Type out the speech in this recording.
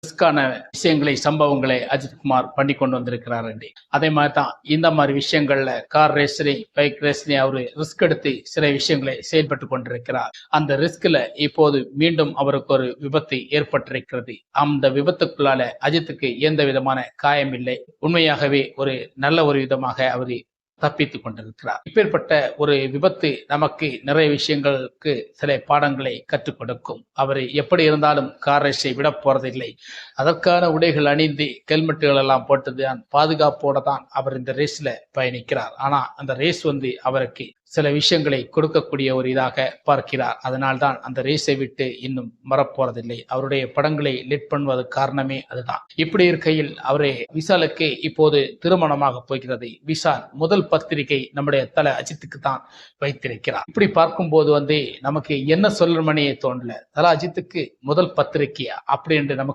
ரிஸ்கான விஷயங்களை சம்பவங்களை அஜித்குமார் பண்ணி கொண்டு வந்திருக்கிறார். அதே மாதிரி தான் இந்த மாதிரி விஷயங்கள்ல கார் ரேஸ்லயும் பைக் ரேஸ்லயும் அவரு ரிஸ்க் எடுத்து சில விஷயங்களை செயல்பட்டு கொண்டிருக்கிறார். அந்த ரிஸ்க்ல இப்போது மீண்டும் அவருக்கு ஒரு விபத்து ஏற்பட்டிருக்கிறது. அந்த விபத்துக்குள்ளால அஜித்துக்கு எந்த விதமான காயம் இல்லை. உண்மையாகவே ஒரு நல்ல ஒரு விதமாக அவரு தப்பித்துக் கொண்டிருக்கிறார். இப்பேற்பட்ட ஒரு விபத்து நமக்கு நிறைய விஷயங்களுக்கு சில பாடங்களை கற்றுக் கொடுக்கும். அவர் எப்படி இருந்தாலும் கார் ரேஸை விட போறதில்லை. அதற்கான உடைகள் அணிந்து ஹெல்மெட்டுகள் எல்லாம் போட்டுதான் பாதுகாப்போட தான் அவர் இந்த ரேஸ்ல பயணிக்கிறார். ஆனா அந்த ரேஸ் அவருக்கு சில விஷயங்களை கொடுக்கக்கூடிய ஒரு இதாக பார்க்கிறார். அதனால்தான் அந்த ரேஸை விட்டு இன்னும் வரப்போறதில்லை. அவருடைய படங்களை லிட் பண்ணுவது காரணமே அதுதான். இப்படி இருக்கையில் அவரே விஷாலுக்கு இப்போது திருமணமாக போகிறது. விஷால் முதல் பத்திரிகை நம்முடைய தல அஜித்துக்கு தான் வைத்திருக்கிறார். இப்படி பார்க்கும்போது நமக்கு என்ன சொல்லணும்னே தோணல. தல அஜித்துக்கு முதல் பத்திரிகையா அப்படி என்று நமக்கு